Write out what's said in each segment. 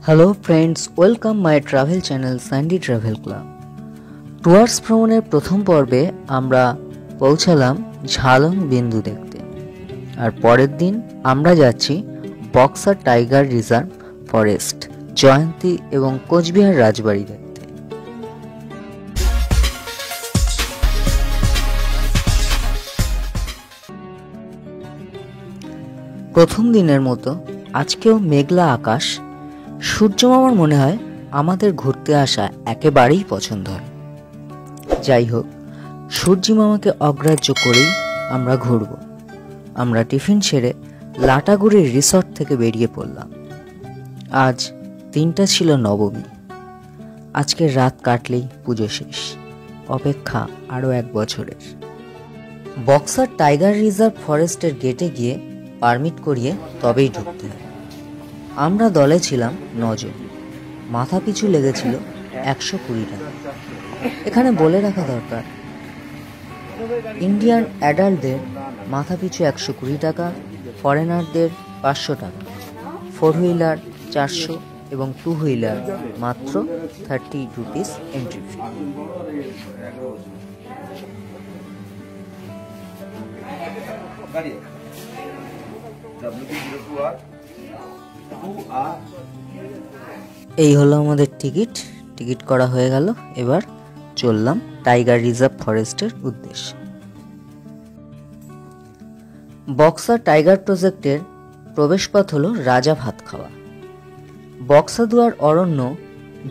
Hello friends, welcome my travel channel Sandy travel club. Towards ভ্রমণের প্রথম পর্বে আমরা পৌঁছালাম ঝালং বিন্দু দেখতে, আর পরের দিন আমরা যাচ্ছি বক্সা টাইগার রিজার্ভ ফরেস্ট, জয়ন্তী এবং কোচবিহার রাজবাড়ি দেখতে। প্রথম দিনের মতো আজকেও মেঘলা আকাশ। সূর্য মামার মনে হয় আমাদের ঘুরতে আসা একেবারেই পছন্দ হয়। যাই হোক, সূর্যি মামাকে অগ্রাহ্য করেই আমরা ঘুরব। আমরা টিফিন সেরে লাটাগুড়ির রিসর্ট থেকে বেরিয়ে পড়লাম। আজ দিনটা ছিল নবমী। আজকের রাত কাটলেই পুজো শেষ, অপেক্ষা আরও 1 বছরের। বক্সার টাইগার রিজার্ভ ফরেস্টের গেটে গিয়ে পারমিট করিয়ে তবেই ঢুকতে হয়। আমরা দলে ছিলাম 9 জন। মাথা পিছু লেগেছিল 120 টাকা। এখানে বলে রাখা দরকার, ইন্ডিয়ান অ্যাডাল্টদের মাথা পিছু 120 টাকা, ফরেনারদের 500 টাকা, 4 হুইলার 400 এবং 2 হুইলার মাত্র 30 রুপিস এন্ট্রি ফি। এই হলো আমাদের টিকিট করা হয়ে গেল। এবার চললাম টাইগার রিজার্ভ ফরেস্টের উদ্দেশ্যে। বক্সা টাইগার প্রজেক্টের প্রবেশপথ হলো রাজা ভাতখাওয়া। বক্সাদুয়ার অরণ্য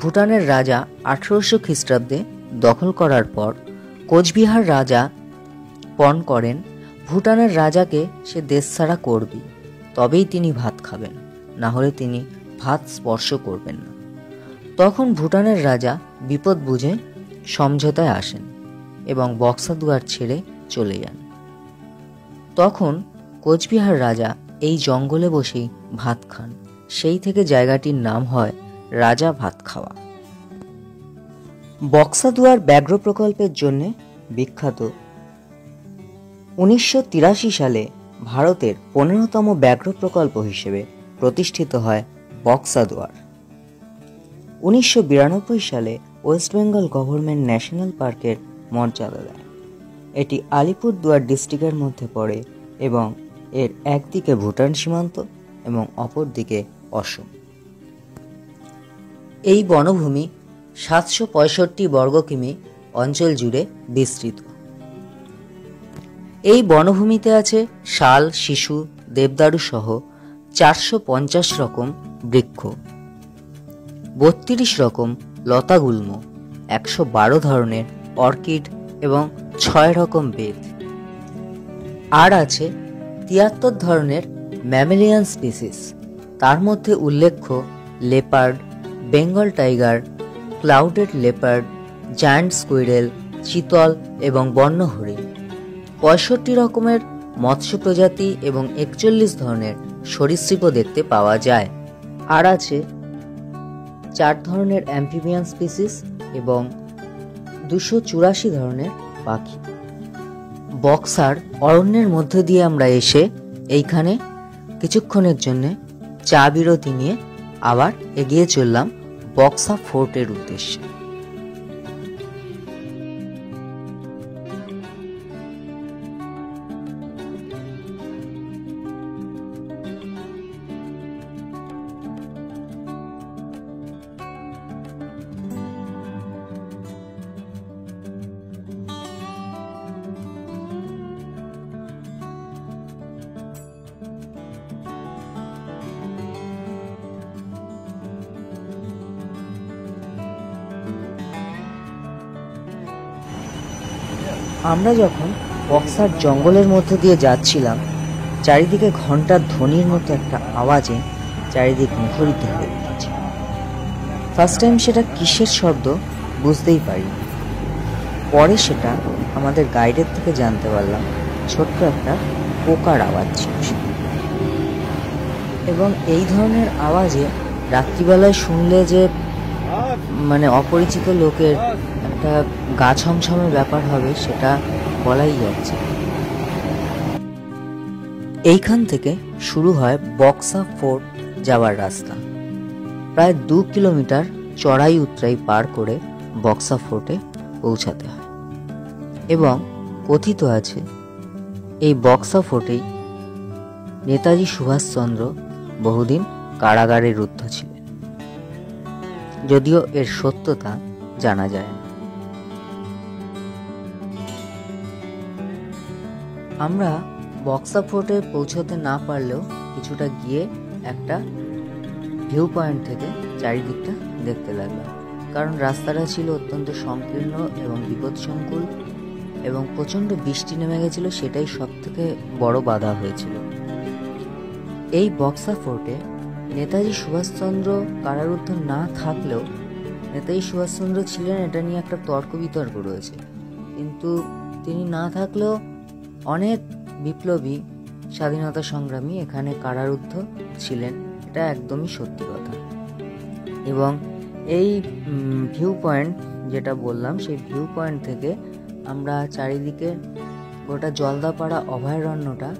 ভুটানের রাজা 1800 খ্রিস্টাব্দে দখল করার পর কোচবিহার রাজা পণ করেন ভুটানের রাজাকে সে দেশ ছাড়া করবে, তবেই তিনি ভাত খাবেন, না হলে তিনি ভাত স্পর্শ করবেন না। তখন ভুটানের রাজা বিপদ বুঝে সমঝোতায় আসেন এবং বক্সাদুয়ার ছেড়ে চলে যান। তখন কোচবিহার রাজা এই জঙ্গলে বসেই ভাত খান। সেই থেকে জায়গাটির নাম হয় রাজা ভাতখাওয়া। বক্সাদুয়ার ব্যাঘ্র প্রকল্পের জন্য বিখ্যাত। 1983 সালে ভারতের 15তম ব্যাঘ্র প্রকল্প হিসেবে প্রতিষ্ঠিত হয় বক্সাদুয়ার। 1992 সালে ওয়েস্ট বেঙ্গল গভর্নমেন্ট ন্যাশনাল পার্কের মর্যাদা দেয়। এটি আলিপুরদুয়ার ডিস্ট্রিক্টের মধ্যে পড়ে এবং এর একদিকে ভুটান সীমান্ত এবং অপর দিকে অসম। এই বনভূমি 765 বর্গ কিমি অঞ্চল জুড়ে বিস্তৃত। এই বনভূমিতে আছে শাল, শিশু, দেবদারু সহ 450 রকম বৃক্ষ, 32 রকম লতাগুল্ম, 112 ধরনের অর্কিড এবং 6 রকম বেত। আর আছে 73 ধরনের ম্যামেলিয়ান স্পিসিস। তার মধ্যে উল্লেখ্য leopard, Bengal tiger, clouded leopard, giant squirrel, চিতল এবং বন্য হরিণ। 65 রকমের মৎস্য প্রজাতি এবং 41 ধরনের সরীসৃপও দেখতে পাওয়া যায়। আর আছে 4 ধরনের অ্যাম্ফিবিয়ান স্পিসিস এবং 284 ধরনের পাখি। বক্সার অরণ্যের মধ্য দিয়ে আমরা এসে এইখানে কিছুক্ষণের জন্য চা বিরতি নিয়ে আবার এগিয়ে চললাম বক্সা ফোর্টের উদ্দেশ্যে। আমরা যখন বক্সার জঙ্গলের মধ্য দিয়ে যাচ্ছিলাম, চারিদিকে ঘন্টার ধ্বনির মতো একটা আওয়াজে চারিদিক মুখরিত হয়ে উঠেছে। ফার্স্ট টাইম সেটা কিসের শব্দ বুঝতেই পারি। পরে সেটা আমাদের গাইডের থেকে জানতে পারলাম ছোট্ট একটা পোকার আওয়াজ ছিল। এবং এই ধরনের আওয়াজে রাত্রিবেলায় শুনলে যে অপরিচিত লোকের একটা গা ছমছমের ব্যাপার হবে সেটা বলাই যাচ্ছে। এইখান থেকে শুরু হয় বক্সা ফোর্ট যাওয়ার রাস্তা। প্রায় 2 কিলোমিটার চড়াই উতরাই পার করে বক্সা ফোর্টে পৌঁছাতে হয় এবং কথিত আছে এই বক্সা ফোর্টেই নেতাজি সুভাষচন্দ্র বহুদিন কারাগারে রুদ্ধ ছিলেন, যদিও এর সত্যতা জানা যায় না। আমরা বক্সা ফোর্টে পৌঁছতে না পারলেও কিছুটা গিয়ে একটা ভিউ পয়েন্ট থেকে চারিদিকটা দেখতে লাগলাম, কারণ রাস্তাটা ছিল অত্যন্ত সংকীর্ণ এবং বিপদসংকুল এবং প্রচণ্ড বৃষ্টি নেমে গেছিল, সেটাই সব থেকে বড় বাধা হয়েছিল। এই বক্সা ফোর্টে নেতাজি সুভাষচন্দ্র কারারুদ্ধ না থাকলেও নেতাজি সুভাষচন্দ্র ছিলেন এটা নিয়ে একটা তর্ক বিতর্ক রয়েছে, কিন্তু তিনি না থাকলেও অনেক বিপ্লবী স্বাধীনতা সংগ্রামী এখানে কারারুদ্ধ ছিলেন, এটা একদমই সত্যি কথা। এবং এই ভিউ পয়েন্ট যেটা বললাম, সেই ভিউ পয়েন্ট থেকে আমরা চারিদিকে গোটা জলদাপাড়া অভয়ারণ্যটা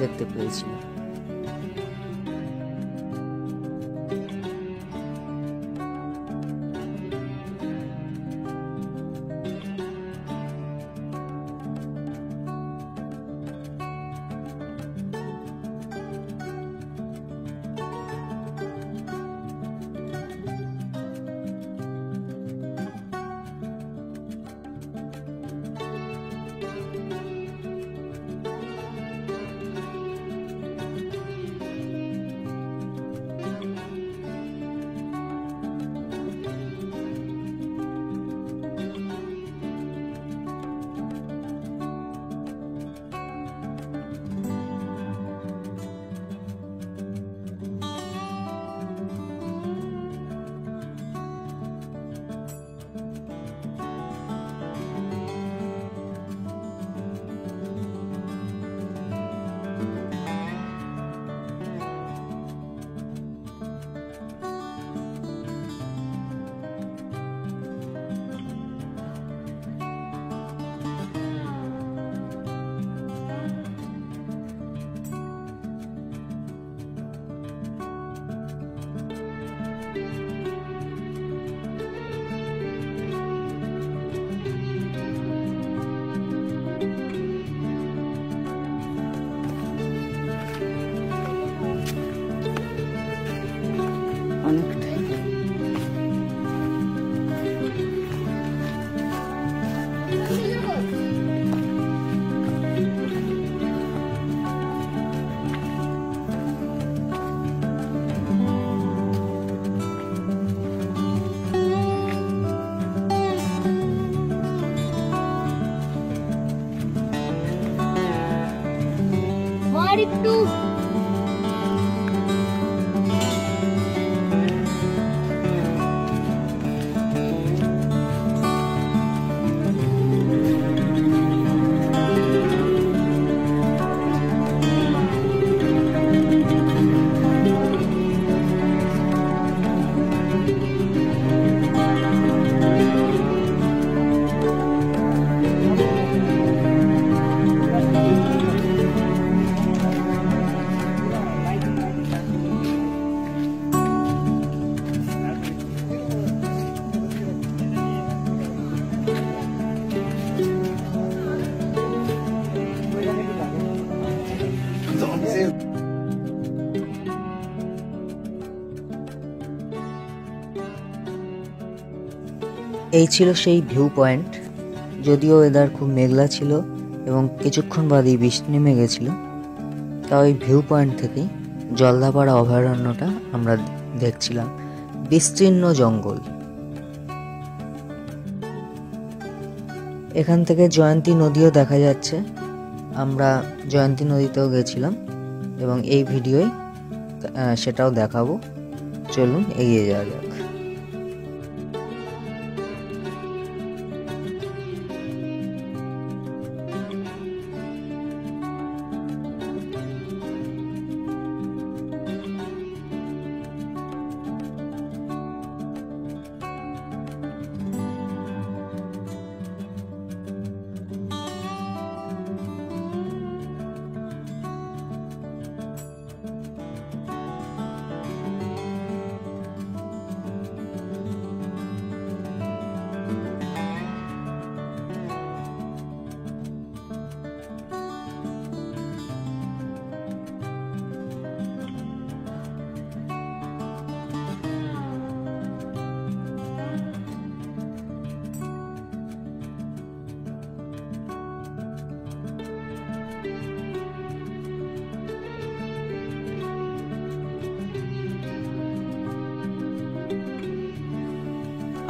দেখতে পেয়েছিলাম। এই ছিল সেই ভিউ পয়েন্ট। যদিও ওয়েদার খুব মেঘলা ছিল এবং কিছুক্ষণ বাদেই বৃষ্টি নেমে গেছিল, তাও এই ভিউ পয়েন্ট থেকেই জলদাপাড়া অভয়ারণ্যটা আমরা দেখছিলাম। বিস্তীর্ণ জঙ্গল, এখান থেকে জয়ন্তী নদীও দেখা যাচ্ছে। আমরা জয়ন্তী নদীতেও গেছিলাম এবং এই ভিডিওয় সেটাও দেখাবো। চলুন এগিয়ে যাওয়া যাক।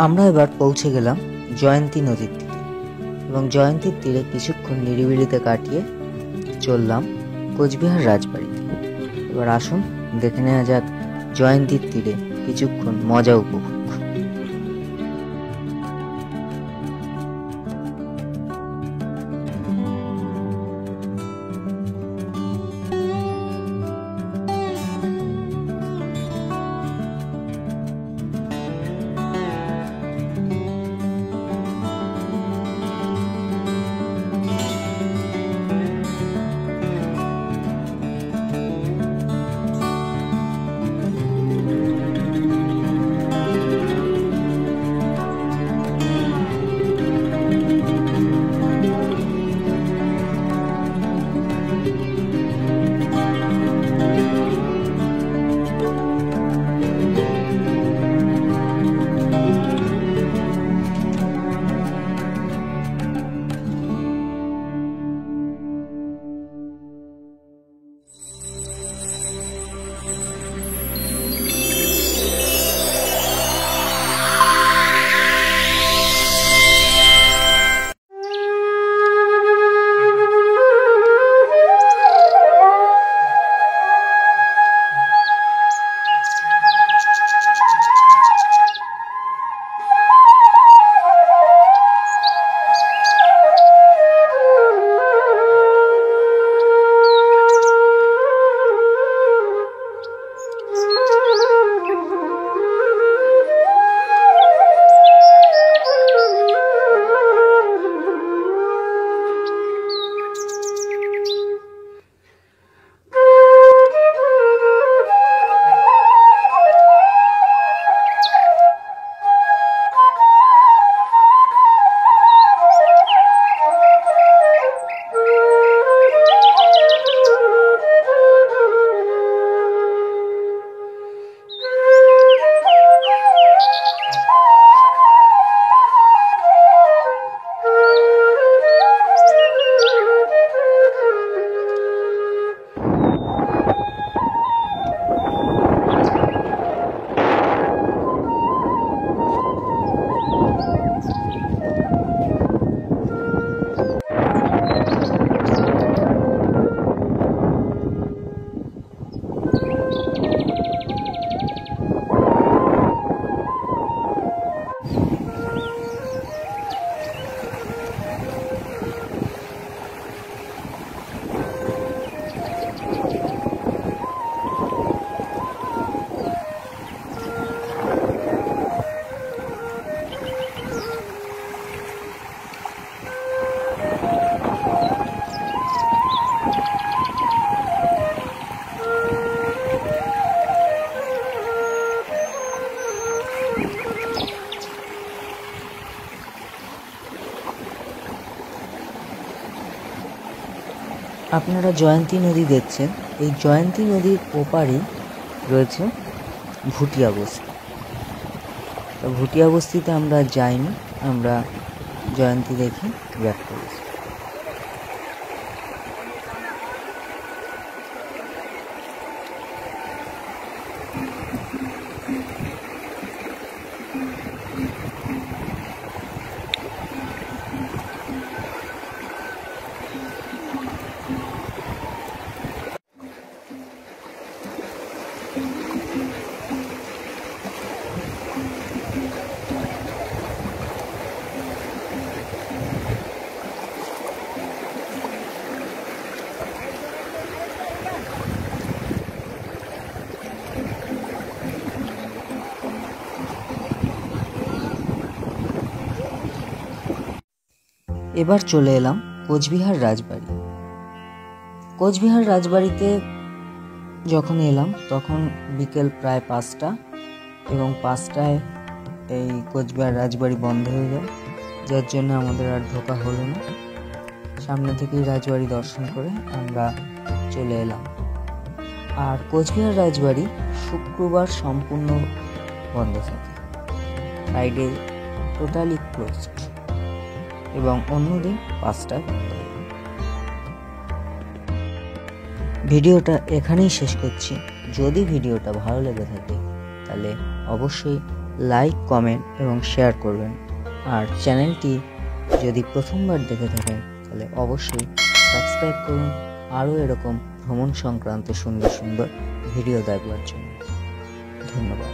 আমরা এবার পৌঁছে গেলাম জয়ন্তী নদীর তীরে এবং জয়ন্তীর তীরে কিছুক্ষণ নিরিবিলিতে কাটিয়ে চললাম কোচবিহার রাজবাড়িতে। এবার আসুন দেখে নেওয়া যাক জয়ন্তীর তীরে কিছুক্ষণ মজা উপভোগ। আপনারা জয়ন্তী নদী দেখছেন, এই জয়ন্তী নদীর ওপারে রয়েছে ভুটিয়া বস্তি। তো ভুটিয়া বস্তিতে আমরা যাইনি, আমরা জয়ন্তী দেখে ব্যাক করেছি। এবার চলে এলাম কোচবিহার রাজবাড়ি। কোচবিহার রাজবাড়িতে যখন এলাম তখন বিকেল প্রায় 5টা, এবং 5টায় এই কোচবিহার রাজবাড়ি বন্ধ হয়ে যায়, যার জন্য আমাদের আর ঢোকা হলো না। সামনে থেকেই রাজবাড়ি দর্শন করে আমরা চলে এলাম। আর কোচবিহার রাজবাড়ি শুক্রবার সম্পূর্ণ বন্ধ থাকে, ফ্রাইডে টোটালি ক্লোজড, এবং অন্যদিন 5টায় বন্ধ হয়। ভিডিওটা এখানেই শেষ করছি। যদি ভিডিওটা ভালো লেগে থাকে তাহলে অবশ্যই লাইক, কমেন্ট এবং শেয়ার করবেন। আর চ্যানেলটি যদি প্রথমবার দেখে থাকেন তাহলে অবশ্যই সাবস্ক্রাইব করুন আরও এরকম ভ্রমণ সংক্রান্ত সুন্দর সুন্দর ভিডিও দেখবার জন্য। ধন্যবাদ।